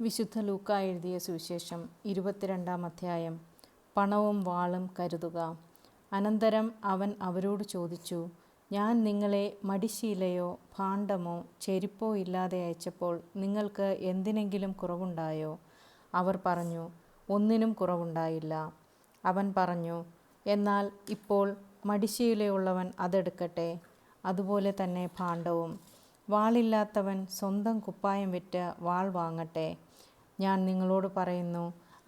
വിശുദ്ധ ലൂക്കാ എഴുതിയ സുവിശേഷം 22-ാം അധ്യായം. പണവും വാളും കരുതുക. അനന്തരം അവൻ അവരോട് ചോദിച്ചു, ഞാൻ നിങ്ങളെ മടിശീലയോ ഭാണ്ഡമോ ചെരിപ്പോ ഇല്ലാതെ അയച്ചപ്പോൾ നിങ്ങൾക്ക് എന്തിനെങ്കിലും കുറവുണ്ടായോ? അവർ പറഞ്ഞു, ഒന്നിനും കുറവുണ്ടായില്ല. അവൻ പറഞ്ഞു, എന്നാൽ ഇപ്പോൾ മടിശീലയുള്ളവൻ അതെടുക്കട്ടെ, അതുപോലെ തന്നെ ഭാണ്ഡവും. വാളില്ലാത്തവൻ സ്വന്തം കുപ്പായം വിറ്റ് വാൾ വാങ്ങട്ടെ. ഞാൻ നിങ്ങളോട് പറയുന്നു,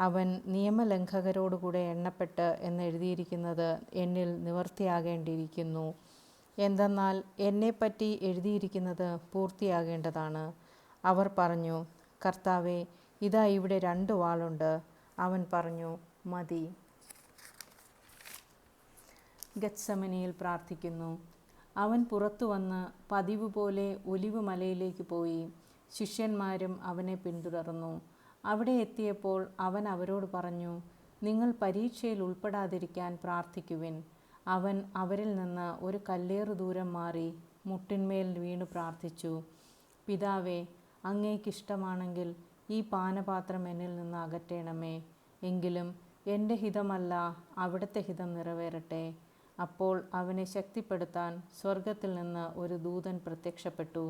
അവൻ നിയമലംഘകരോടുകൂടെ എണ്ണപ്പെട്ട് എന്നെഴുതിയിരിക്കുന്നത് എന്നിൽ നിവൃത്തിയാകേണ്ടിയിരിക്കുന്നു. എന്തെന്നാൽ എന്നെപ്പറ്റി എഴുതിയിരിക്കുന്നത് പൂർത്തിയാകേണ്ടതാണ്. അവർ പറഞ്ഞു, കർത്താവേ, ഇതാ ഇവിടെ 2 വാളുണ്ട്. അവൻ പറഞ്ഞു, മതി. ഗത്സമനിയിൽ പ്രാർത്ഥിക്കുന്നു. അവൻ പുറത്തു വന്ന് പതിവ് പോലെ ഒലിവ് മലയിലേക്ക് പോയി. ശിഷ്യന്മാരും അവനെ പിന്തുടർന്നു. അവിടെ എത്തിയപ്പോൾ അവൻ അവരോട് പറഞ്ഞു, നിങ്ങൾ പരീക്ഷയിൽ ഉൾപ്പെടാതിരിക്കാൻ പ്രാർത്ഥിക്കുവിൻ. അവൻ അവരിൽ നിന്ന് ഒരു കല്ലേറു ദൂരം മാറി മുട്ടിന്മേൽ വീണു പ്രാർത്ഥിച്ചു, പിതാവേ, അങ്ങേക്കിഷ്ടമാണെങ്കിൽ ഈ പാനപാത്രം എന്നിൽ നിന്ന് അകറ്റണമേ. എങ്കിലും എൻ്റെ ഹിതമല്ല, അവിടുത്തെ ഹിതം നിറവേറട്ടെ. അപ്പോൾ അവനെ ശക്തിപ്പെടുത്താൻ സ്വർഗത്തിൽ നിന്ന് ഒരു ദൂതൻ പ്രത്യക്ഷപ്പെട്ടു.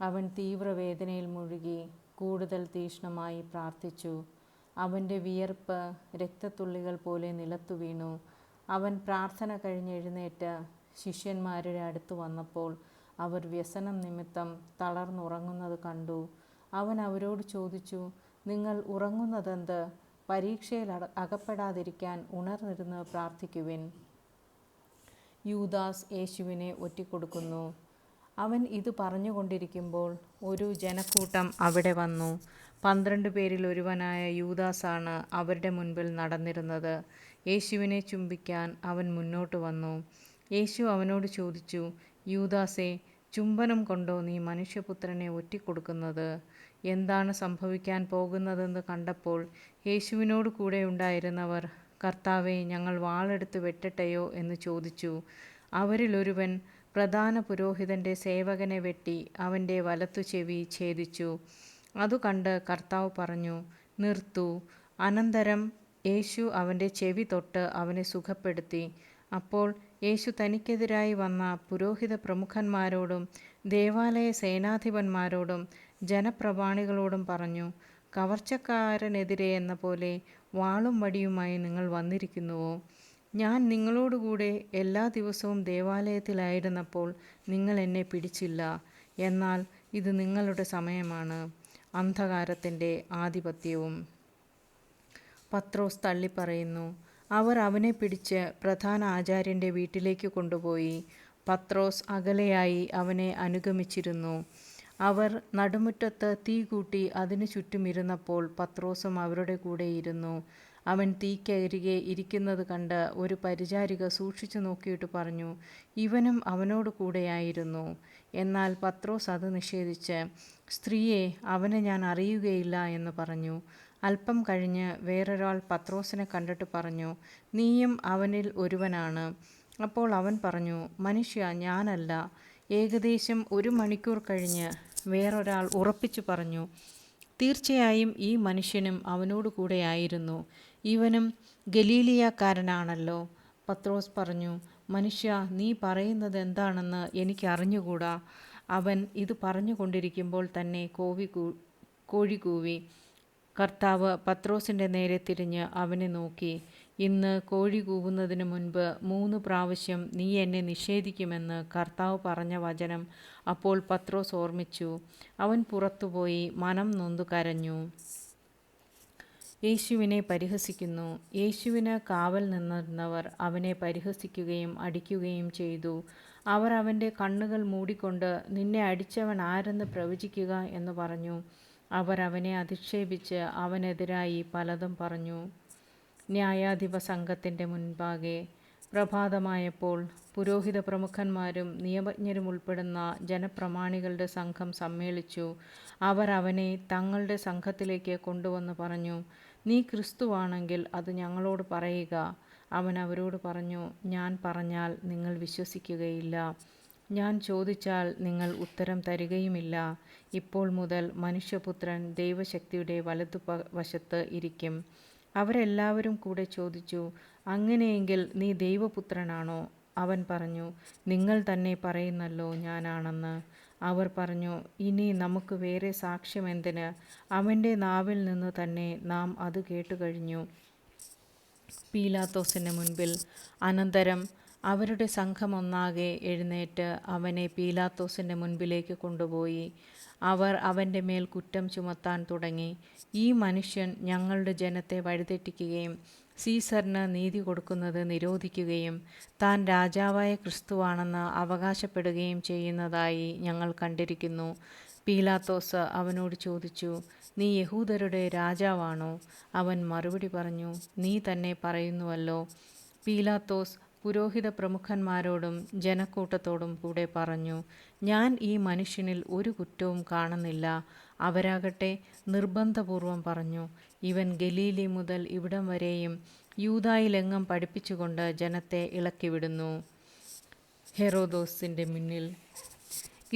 അവൻ തീവ്രവേദനയിൽ മുഴുകി കൂടുതൽ തീക്ഷ്ണമായി പ്രാർത്ഥിച്ചു. അവൻ്റെ വിയർപ്പ് രക്തത്തുള്ളികൾ പോലെ നിലത്തു വീണു. അവൻ പ്രാർത്ഥന കഴിഞ്ഞെഴുന്നേറ്റ് ശിഷ്യന്മാരുടെ അടുത്ത് വന്നപ്പോൾ അവർ വ്യസനം നിമിത്തം തളർന്നുറങ്ങുന്നത് കണ്ടു. അവൻ അവരോട് ചോദിച്ചു, നിങ്ങൾ ഉറങ്ങുന്നതെന്ത്? പരീക്ഷയിൽ അകപ്പെടാതിരിക്കാൻ ഉണർന്നിരുന്ന് പ്രാർത്ഥിക്കുവിൻ. യൂദാസ് യേശുവിനെ ഒറ്റിക്കൊടുക്കുന്നു. അവൻ ഇത് പറഞ്ഞുകൊണ്ടിരിക്കുമ്പോൾ ഒരു ജനക്കൂട്ടം അവിടെ വന്നു. 12 പേരിൽ ഒരുവനായ യൂദാസാണ് അവരുടെ മുൻപിൽ നടന്നിരുന്നത്. യേശുവിനെ ചുംബിക്കാൻ അവൻ മുന്നോട്ട് വന്നു. യേശു അവനോട് ചോദിച്ചു, യൂദാസേ, ചുംബനം കൊണ്ടോ നീ മനുഷ്യപുത്രനെ ഒറ്റിക്കൊടുക്കുന്നത്? എന്താണ് സംഭവിക്കാൻ പോകുന്നതെന്ന് കണ്ടപ്പോൾ യേശുവിനോട് കൂടെ ഉണ്ടായിരുന്നവർ, കർത്താവേ, ഞങ്ങൾ വാളെടുത്ത് വെട്ടട്ടെയോ എന്ന് ചോദിച്ചു. അവരിലൊരുവൻ പ്രധാന പുരോഹിതൻ്റെ സേവകനെ വെട്ടി അവൻ്റെ വലത്തു ചെവി ഛേദിച്ചു. അതു കണ്ട് കർത്താവ് പറഞ്ഞു, നിർത്തൂ. അനന്തരം യേശു അവൻ്റെ ചെവി തൊട്ട് അവനെ സുഖപ്പെടുത്തി. അപ്പോൾ യേശു തനിക്കെതിരായി വന്ന പുരോഹിത പ്രമുഖന്മാരോടും ദേവാലയ സേനാധിപന്മാരോടും ജനപ്രമാണികളോടും പറഞ്ഞു, കവർച്ചക്കാരനെതിരെ എന്ന പോലെ വാളും വടിയുമായി നിങ്ങൾ വന്നിരിക്കുന്നുവോ? ഞാൻ നിങ്ങളോടുകൂടെ എല്ലാ ദിവസവും ദേവാലയത്തിലായിരുന്നപ്പോൾ നിങ്ങൾ എന്നെ പിടിച്ചില്ല. എന്നാൽ ഇത് നിങ്ങളുടെ സമയമാണ്, അന്ധകാരത്തിൻ്റെ ആധിപത്യവും. പത്രോസ് തള്ളിപ്പറയുന്നു. അവർ അവനെ പിടിച്ച് പ്രധാന ആചാര്യൻ്റെ വീട്ടിലേക്ക് കൊണ്ടുപോയി. പത്രോസ് അകലെയായി അവനെ അനുഗമിച്ചിരുന്നു. അവർ നടുമുറ്റത്ത് തീ കൂട്ടി അതിനു ചുറ്റും ഇരുന്നപ്പോൾ പത്രോസും അവരുടെ കൂടെ ഇരുന്നു. അവൻ തീക്കരികെ ഇരിക്കുന്നത് കണ്ട് ഒരു പരിചാരിക സൂക്ഷിച്ചു നോക്കിയിട്ട് പറഞ്ഞു, ഇവനും അവനോട് കൂടെയായിരുന്നു. എന്നാൽ പത്രോസ് അത് നിഷേധിച്ച്, സ്ത്രീയെ, അവനെ ഞാൻ അറിയുകയില്ല എന്ന് പറഞ്ഞു. അല്പം കഴിഞ്ഞ് വേറൊരാൾ പത്രോസിനെ കണ്ടിട്ട് പറഞ്ഞു, നീയും അവനിൽ ഒരുവനാണ്. അപ്പോൾ അവൻ പറഞ്ഞു, മനുഷ്യ, ഞാനല്ല. ഏകദേശം 1 മണിക്കൂർ കഴിഞ്ഞ് വേറൊരാൾ ഉറപ്പിച്ചു പറഞ്ഞു, തീർച്ചയായും ഈ മനുഷ്യനും അവനോട് കൂടെയായിരുന്നു. ഇവനും ഗലീലിയക്കാരനാണല്ലോ. പത്രോസ് പറഞ്ഞു, മനുഷ്യ, നീ പറയുന്നത് എന്താണെന്ന് എനിക്ക് അറിഞ്ഞുകൂടാ. അവൻ ഇത് പറഞ്ഞു കൊണ്ടിരിക്കുമ്പോൾ തന്നെ കോഴി കൂവി. കർത്താവ് പത്രോസിൻ്റെ നേരെ തിരിഞ്ഞ് അവനെ നോക്കി, ഇന്ന് കോഴി കൂവുന്നതിന് മുൻപ് 3 പ്രാവശ്യം നീ എന്നെ നിഷേധിക്കുമെന്ന് കർത്താവ് പറഞ്ഞ വചനം അപ്പോൾ പത്രോസ് ഓർമ്മിച്ചു. അവൻ പുറത്തുപോയി മനം നൊന്തു കരഞ്ഞു. യേശുവിനെ പരിഹസിക്കുന്നു. യേശുവിന് കാവൽ നിന്നിരുന്നവർ അവനെ പരിഹസിക്കുകയും അടിക്കുകയും ചെയ്തു. അവർ അവൻ്റെ കണ്ണുകൾ മൂടിക്കൊണ്ട്, നിന്നെ അടിച്ചവൻ ആരെന്ന് പ്രവചിക്കുക എന്ന് പറഞ്ഞു. അവർ അവനെ അധിക്ഷേപിച്ച് അവനെതിരായി പലതും പറഞ്ഞു. ന്യായാധിപ സംഘത്തിൻ്റെ മുൻപാകെ പ്രഭാതമായപ്പോൾ പുരോഹിത പ്രമുഖന്മാരും നിയമജ്ഞരും ഉൾപ്പെടുന്ന ജനപ്രമാണികളുടെ സംഘം സമ്മേളിച്ചു. അവർ അവനെ തങ്ങളുടെ സംഘത്തിലേക്ക് കൊണ്ടുവന്ന് പറഞ്ഞു, നീ ക്രിസ്തുവാണെങ്കിൽ അത് ഞങ്ങളോട് പറയുക. അവൻ അവരോട് പറഞ്ഞു, ഞാൻ പറഞ്ഞാൽ നിങ്ങൾ വിശ്വസിക്കുകയില്ല. ഞാൻ ചോദിച്ചാൽ നിങ്ങൾ ഉത്തരം തരികയുമില്ല. ഇപ്പോൾ മുതൽ മനുഷ്യപുത്രൻ ദൈവശക്തിയുടെ വലതുവശത്ത് ഇരിക്കും. അവരെല്ലാവരും കൂടെ ചോദിച്ചു, അങ്ങനെയെങ്കിൽ നീ ദൈവപുത്രനാണോ? അവൻ പറഞ്ഞു, നിങ്ങൾ തന്നെ പറയുന്നല്ലോ ഞാനാണെന്ന്. അവർ പറഞ്ഞു, ഇനി നമുക്ക് വേറെ സാക്ഷ്യം എന്തിന്? അവൻ്റെ നാവിൽ നിന്ന് തന്നെ നാം അത് കേട്ടുകഴിഞ്ഞു. പീലാത്തോസിന് മുൻപിൽ. അനന്തരം അവരുടെ സംഘമൊന്നാകെ എഴുന്നേറ്റ് അവനെ പീലാത്തോസിൻ്റെ മുൻപിലേക്ക് കൊണ്ടുപോയി. അവർ അവൻ്റെ മേൽ കുറ്റം ചുമത്താൻ തുടങ്ങി. ഈ മനുഷ്യൻ ഞങ്ങളുടെ ജനത്തെ വഴിതെറ്റിക്കുകയും സീസറിന് നീതി കൊടുക്കുന്നത് നിരോധിക്കുകയും താൻ രാജാവായ ക്രിസ്തുവാണെന്ന് അവകാശപ്പെടുകയും ചെയ്യുന്നതായി ഞങ്ങൾ കണ്ടിരിക്കുന്നു. പീലാത്തോസ് അവനോട് ചോദിച്ചു, നീ യഹൂദരുടെ രാജാവാണോ? അവൻ മറുപടി പറഞ്ഞു, നീ തന്നെ പറയുന്നുവല്ലോ. പീലാത്തോസ് പുരോഹിത പ്രമുഖന്മാരോടും ജനക്കൂട്ടത്തോടും കൂടെ പറഞ്ഞു, ഞാൻ ഈ മനുഷ്യനിൽ ഒരു കുറ്റവും കാണുന്നില്ല. അവരാകട്ടെ നിർബന്ധപൂർവം പറഞ്ഞു, ഇവൻ ഗലീലി മുതൽ ഇവിടം വരെയും യൂദായിലെങ്ങും പഠിപ്പിച്ചുകൊണ്ട് ജനത്തെ ഇളക്കിവിടുന്നു. ഹെരോദോസിൻ്റെ മുന്നിൽ.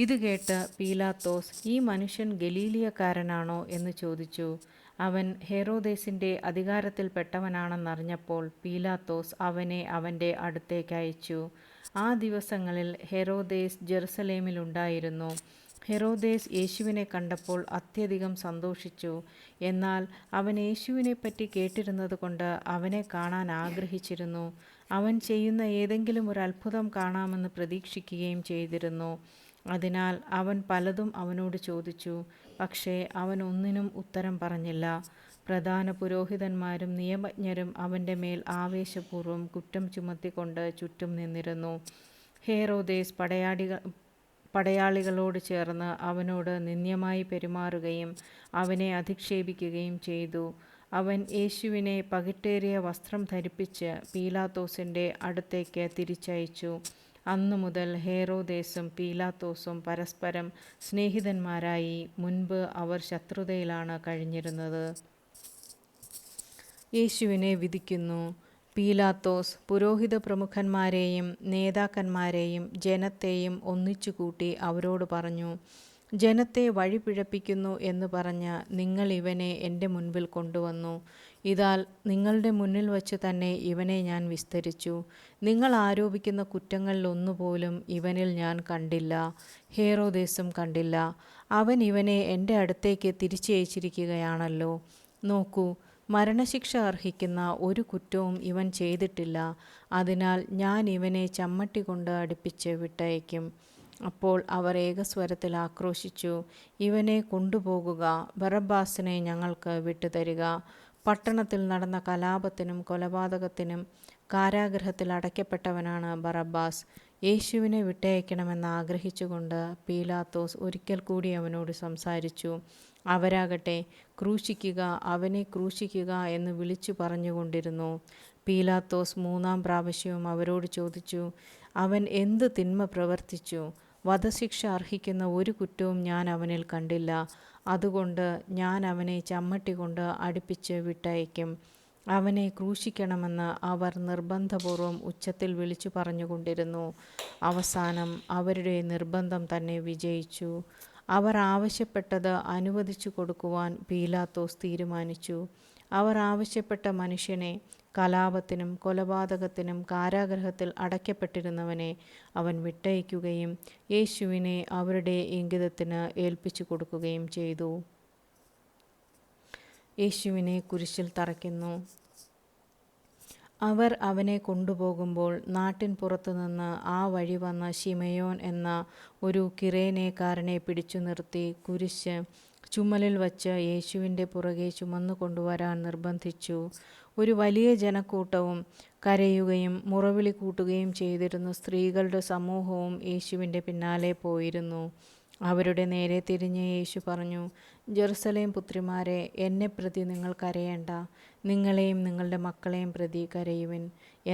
ഇത് കേട്ട് പീലാത്തോസ്, ഈ മനുഷ്യൻ ഗലീലിയക്കാരനാണോ എന്ന് ചോദിച്ചു. അവൻ ഹെരോദേസിൻ്റെ അധികാരത്തിൽപ്പെട്ടവനാണെന്നറിഞ്ഞപ്പോൾ പീലാത്തോസ് അവനെ അവൻ്റെ അടുത്തേക്ക് അയച്ചു. ആ ദിവസങ്ങളിൽ ഹെരോദേസ് ജെറുസലേമിലുണ്ടായിരുന്നു. ഹെരോദേസ് യേശുവിനെ കണ്ടപ്പോൾ അത്യധികം സന്തോഷിച്ചു. എന്നാൽ അവൻ യേശുവിനെപ്പറ്റി കേട്ടിരുന്നത് കൊണ്ട് അവനെ കാണാൻ ആഗ്രഹിച്ചിരുന്നു. അവൻ ചെയ്യുന്ന ഏതെങ്കിലും ഒരു അത്ഭുതം കാണാമെന്ന് പ്രതീക്ഷിക്കുകയും ചെയ്തിരുന്നു. അതിനാൽ അവൻ പലതും അവനോട് ചോദിച്ചു. പക്ഷേ അവൻ ഒന്നിനും ഉത്തരം പറഞ്ഞില്ല. പ്രധാന പുരോഹിതന്മാരും നിയമജ്ഞരും അവൻ്റെ മേൽ ആവേശപൂർവ്വം കുറ്റം ചുമത്തിക്കൊണ്ട് ചുറ്റും നിന്നിരുന്നു. ഹെരോദേസ് പടയാളികളോട് ചേർന്ന് അവനോട് നിന്ദ്യമായി പെരുമാറുകയും അവനെ അധിക്ഷേപിക്കുകയും ചെയ്തു. അവൻ യേശുവിനെ പകിട്ടേറിയ വസ്ത്രം ധരിപ്പിച്ച് പീലാത്തോസിൻ്റെ അടുത്തേക്ക് തിരിച്ചയച്ചു. അന്നു മുതൽ ഹെരോദേസും പീലാത്തോസും പരസ്പരം സ്നേഹിതന്മാരായി. മുൻപ് അവർ ശത്രുതയിലാണ് കഴിഞ്ഞിരുന്നത്. യേശുവിനെ വിധിക്കുന്നു. പീലാത്തോസ് പുരോഹിത പ്രമുഖന്മാരെയും നേതാക്കന്മാരെയും ജനത്തെയും ഒന്നിച്ചുകൂട്ടി അവരോട് പറഞ്ഞു, ജനത്തെ വഴിപിഴപ്പിക്കുന്നു എന്ന് പറഞ്ഞ് നിങ്ങൾ ഇവനെ എൻ്റെ മുൻപിൽ കൊണ്ടുവന്നു. ഇതാ നിങ്ങളുടെ മുന്നിൽ വച്ച് തന്നെ ഇവനെ ഞാൻ വിസ്തരിച്ചു. നിങ്ങൾ ആരോപിക്കുന്ന കുറ്റങ്ങളിലൊന്നുപോലും ഇവനിൽ ഞാൻ കണ്ടില്ല, ഹെരോദേസും കണ്ടില്ല. അവൻ ഇവനെ എൻ്റെ അടുത്തേക്ക് തിരിച്ചയച്ചിരിക്കുകയാണല്ലോ. നോക്കൂ, മരണശിക്ഷ അർഹിക്കുന്ന ഒരു കുറ്റവും ഇവൻ ചെയ്തിട്ടില്ല. അതിനാൽ ഞാൻ ഇവനെ ചമ്മട്ടി കൊണ്ട് അടിപ്പിച്ച് വിട്ടയക്കും. അപ്പോൾ അവർ ഏകസ്വരത്തിൽ ആക്രോശിച്ചു, ഇവനെ കൊണ്ടുപോകുക, ബറബ്ബാസിനെ ഞങ്ങൾക്ക് വിട്ടുതരിക. പട്ടണത്തിൽ നടന്ന കലാപത്തിനും കൊലപാതകത്തിനും കാരാഗൃഹത്തിൽ അടയ്ക്കപ്പെട്ടവനാണ് ബറബ്ബാസ്. യേശുവിനെ വിട്ടയക്കണമെന്ന് ആഗ്രഹിച്ചുകൊണ്ട് പീലാത്തോസ് ഒരിക്കൽ കൂടി അവനോട് സംസാരിച്ചു. അവരാകട്ടെ, ക്രൂശിക്കുക, അവനെ ക്രൂശിക്കുക എന്ന് വിളിച്ചു പറഞ്ഞുകൊണ്ടിരുന്നു. പീലാത്തോസ് മൂന്നാം പ്രാവശ്യവും അവരോട് ചോദിച്ചു, അവൻ എന്ത് തിന്മ പ്രവർത്തിച്ചു? വധശിക്ഷ അർഹിക്കുന്ന ഒരു കുറ്റവും ഞാൻ അവനിൽ കണ്ടില്ല. അതുകൊണ്ട് ഞാൻ അവനെ ചമ്മട്ടി കൊണ്ട് അടിപ്പിച്ച് വിട്ടയക്കും. അവനെ ക്രൂശിക്കണമെന്ന് അവർ നിർബന്ധപൂർവം ഉച്ചത്തിൽ വിളിച്ചു പറഞ്ഞുകൊണ്ടിരുന്നു. അവസാനം അവരുടെ നിർബന്ധം തന്നെ വിജയിച്ചു. അവർ ആവശ്യപ്പെട്ടത് അനുവദിച്ചു കൊടുക്കുവാൻ പീലാത്തോസ് തീരുമാനിച്ചു. അവർ ആവശ്യപ്പെട്ട മനുഷ്യനെ, കലാപത്തിനും കൊലപാതകത്തിനും കാരാഗൃഹത്തിൽ അടയ്ക്കപ്പെട്ടിരുന്നവനെ അവൻ വിട്ടയക്കുകയും യേശുവിനെ അവരുടെ ഇംഗിതത്തിന് ഏൽപ്പിച്ചു കൊടുക്കുകയും ചെയ്തു. യേശുവിനെ കുരിശിൽ തറയ്ക്കുന്നു. അവർ അവനെ കൊണ്ടുപോകുമ്പോൾ നാട്ടിൻ പുറത്തുനിന്ന് ആ വഴി വന്ന ശിമയോൻ എന്ന ഒരു കിറേനേക്കാരനെ പിടിച്ചു നിർത്തി കുരിശ് ചുമലിൽ വച്ച് യേശുവിൻ്റെ പുറകെ ചുമന്നു കൊണ്ടുവരാൻ നിർബന്ധിച്ചു. ഒരു വലിയ ജനക്കൂട്ടവും കരയുകയും മുറവിളി കൂട്ടുകയും ചെയ്തിരുന്ന സ്ത്രീകളുടെ സമൂഹവും യേശുവിൻ്റെ പിന്നാലെ പോയിരുന്നു. അവരുടെ നേരെ തിരിഞ്ഞ് യേശു പറഞ്ഞു, ജെറുസലേം പുത്രിമാരെ, എന്നെ പ്രതി നിങ്ങൾ കരയേണ്ട. നിങ്ങളെയും നിങ്ങളുടെ മക്കളെയും പ്രതി കരയുവിൻ.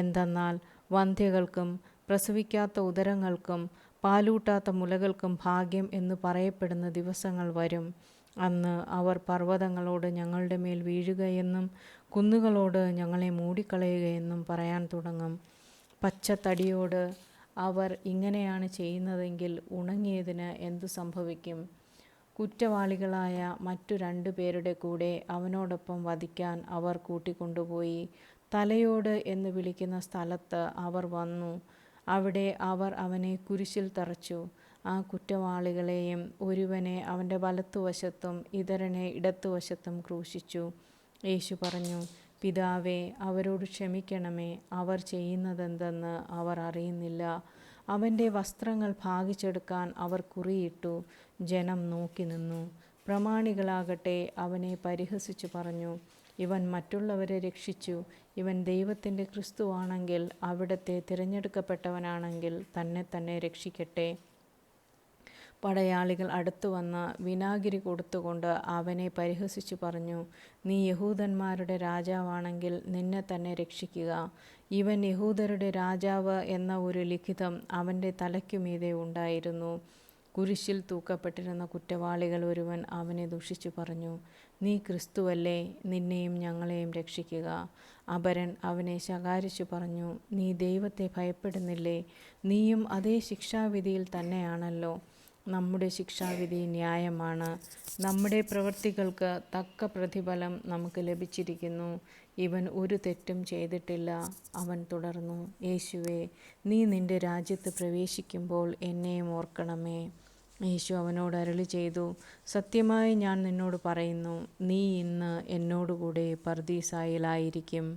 എന്തെന്നാൽ വന്ധ്യകൾക്കും പ്രസവിക്കാത്ത ഉദരങ്ങൾക്കും പാലൂട്ടാത്ത മുലകൾക്കും ഭാഗ്യം എന്ന് പറയപ്പെടുന്ന ദിവസങ്ങൾ വരും. അന്ന് അവർ പർവ്വതങ്ങളോട് ഞങ്ങളുടെ മേൽ വീഴുകയെന്നും കുന്നുകളോട് ഞങ്ങളെ മൂടിക്കളയുകയെന്നും പറയാൻ തുടങ്ങും. പച്ചത്തടിയോട് അവർ ഇങ്ങനെയാണ് ചെയ്യുന്നതെങ്കിൽ ഉണങ്ങിയതിന് എന്തു സംഭവിക്കും? കുറ്റവാളികളായ മറ്റു 2 പേരുടെ കൂടെ അവനോടൊപ്പം വധിക്കാൻ അവർ കൂട്ടിക്കൊണ്ടുപോയി. തലയോട് എന്ന് വിളിക്കുന്ന സ്ഥലത്ത് അവർ വന്നു. അവിടെ അവർ അവനെ കുരിശിൽ തറച്ചു. ആ കുറ്റവാളികളെയും ഒരുവനെ അവൻ്റെ വലത്തുവശത്തും ഇതരനെ ഇടത്തുവശത്തും ക്രൂശിച്ചു. യേശു പറഞ്ഞു, പിതാവേ, അവരോട് ക്ഷമിക്കണമേ, അവർ ചെയ്യുന്നതെന്തെന്ന് അവർ അറിയുന്നില്ല. അവൻ്റെ വസ്ത്രങ്ങൾ ഭാഗിച്ചെടുക്കാൻ അവർ കുറിയിട്ടു. ജനം നോക്കി നിന്നു. പ്രമാണികളാകട്ടെ അവനെ പരിഹസിച്ചു പറഞ്ഞു, ഇവൻ മറ്റുള്ളവരെ രക്ഷിച്ചു. ഇവൻ ദൈവത്തിൻ്റെ ക്രിസ്തുവാണെങ്കിൽ, അവിടുത്തെ തിരഞ്ഞെടുക്കപ്പെട്ടവനാണെങ്കിൽ തന്നെ രക്ഷിക്കട്ടെ. പടയാളികൾ അടുത്തുവന്ന് വിനാഗിരി കൊടുത്തുകൊണ്ട് അവനെ പരിഹസിച്ചു പറഞ്ഞു, നീ യഹൂദന്മാരുടെ രാജാവാണെങ്കിൽ നിന്നെ തന്നെ രക്ഷിക്കുക. ഇവൻ യഹൂദരുടെ രാജാവ് എന്ന ഒരു ലിഖിതം അവൻ്റെ തലയ്ക്കുമീതെ ഉണ്ടായിരുന്നു. കുരിശിൽ തൂക്കപ്പെട്ടിരുന്ന കുറ്റവാളികൾ ഒരുവൻ അവനെ ദുഷിച്ചു പറഞ്ഞു, നീ ക്രിസ്തുവല്ലേ, നിന്നെയും ഞങ്ങളെയും രക്ഷിക്കുക. അപരൻ അവനെ ശകാരിച്ചു പറഞ്ഞു, നീ ദൈവത്തെ ഭയപ്പെടുന്നില്ലേ? നീയും അതേ ശിക്ഷാവിധിയിൽ തന്നെയാണല്ലോ. നമ്മുടെ ശിക്ഷാവിധി ന്യായമാണ്. നമ്മുടെ പ്രവൃത്തികൾക്ക് തക്ക പ്രതിഫലം നമുക്ക് ലഭിച്ചിരിക്കുന്നു. ഇവൻ ഒരു തെറ്റും ചെയ്തിട്ടില്ല. അവൻ തുടർന്നു, യേശുവേ, നീ നിന്റെ രാജ്യത്ത് പ്രവേശിക്കുമ്പോൾ എന്നെയും ഓർക്കണമേ. യേശു അവനോട് അരുളി ചെയ്തു, സത്യമായി ഞാൻ നിന്നോട് പറയുന്നു, നീ ഇന്ന് എന്നോടുകൂടെ പർദീസായിലായിരിക്കും.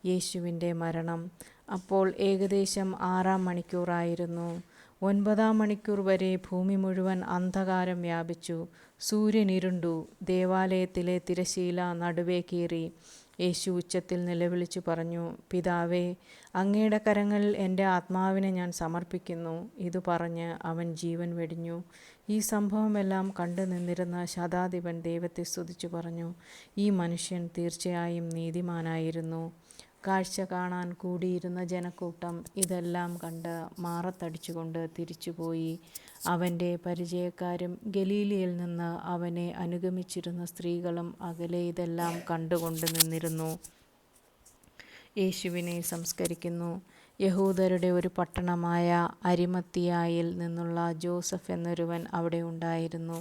യേശുവിൻ്റെ മരണം. അപ്പോൾ ഏകദേശം 6-ാം മണിക്കൂറായിരുന്നു. 9-ാം മണിക്കൂർ വരെ ഭൂമി മുഴുവൻ അന്ധകാരം വ്യാപിച്ചു. സൂര്യൻ ഇരുണ്ടു. ദേവാലയത്തിലെ തിരശ്ശീല നടുവേ കീറി. യേശു ഉച്ചത്തിൽ നിലവിളിച്ചു പറഞ്ഞു, പിതാവേ, അങ്ങയുടെ കരങ്ങളിൽ എൻ്റെ ആത്മാവിനെ ഞാൻ സമർപ്പിക്കുന്നു. ഇതു പറഞ്ഞ് അവൻ ജീവൻ വെടിഞ്ഞു. ഈ സംഭവമെല്ലാം കണ്ടു നിന്നിരുന്ന ശതാധിപൻ ദൈവത്തെ സ്തുതിച്ചു പറഞ്ഞു, ഈ മനുഷ്യൻ തീർച്ചയായും നീതിമാനായിരുന്നു. കാഴ്ച കാണാൻ കൂടിയിരുന്ന ജനക്കൂട്ടം ഇതെല്ലാം കണ്ട് മാറത്തടിച്ചുകൊണ്ട് തിരിച്ചുപോയി. അവൻ്റെ പരിചയക്കാരും ഗലീലയിൽ നിന്ന് അവനെ അനുഗമിച്ചിരുന്ന സ്ത്രീകളും അകലെ ഇതെല്ലാം കണ്ടുകൊണ്ട് നിന്നിരുന്നു. യേശുവിനെ സംസ്കരിക്കുന്നു. യഹൂദരുടെ ഒരു പട്ടണമായ അരിമത്തിയായിൽ നിന്നുള്ള ജോസഫ് എന്നൊരുവൻ അവിടെ ഉണ്ടായിരുന്നു.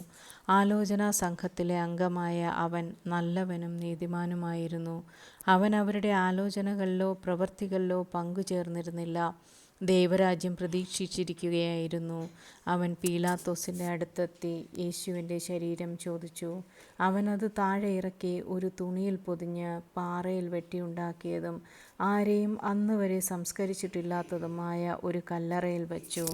ആലോചനാ സംഘത്തിലെ അംഗമായ അവൻ നല്ലവനും നീതിമാനുമായിരുന്നു. അവൻ അവരുടെ ആലോചനകളിലോ പ്രവൃത്തികളിലോ പങ്കുചേർന്നിരുന്നില്ല. ദൈവരാജ്യം പ്രതീക്ഷിച്ചിരിക്കുകയായിരുന്നു. അവൻ പീലാത്തോസിൻ്റെ അടുത്തെത്തി യേശുവിൻ്റെ ശരീരം ചോദിച്ചു. അവനത് താഴെ ഇറക്കി ഒരു തുണിയിൽ പൊതിഞ്ഞ് പാറയിൽ വെട്ടിയുണ്ടാക്കിയതും ആരെയും അന്ന് വരെ സംസ്കരിച്ചിട്ടില്ലാത്തതുമായ ഒരു കല്ലറയിൽ വച്ചു.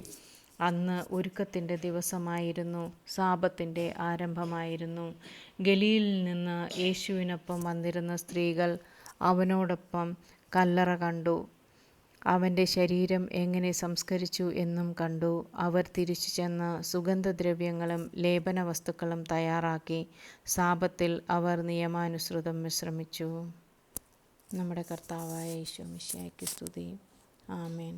അന്ന് ഒരുക്കത്തിൻ്റെ ദിവസമായിരുന്നു. സാബത്തിൻ്റെ ആരംഭമായിരുന്നു. ഗലീലിൽ നിന്ന് യേശുവിനൊപ്പം വന്നിരുന്ന സ്ത്രീകൾ അവനോടൊപ്പം കല്ലറ കണ്ടു. അവൻ്റെ ശരീരം എങ്ങനെ സംസ്കരിച്ചു എന്നും കണ്ടു. അവർ തിരിച്ചു ചെന്ന് സുഗന്ധദ്രവ്യങ്ങളും ലേപന വസ്തുക്കളും തയ്യാറാക്കി. സാബത്തിൽ അവർ നിയമാനുസൃതം വിശ്രമിച്ചു. നമ്മുടെ കർത്താവായ യേശു മിശിഹായ്ക്ക് സ്തുതി. ആമേൻ.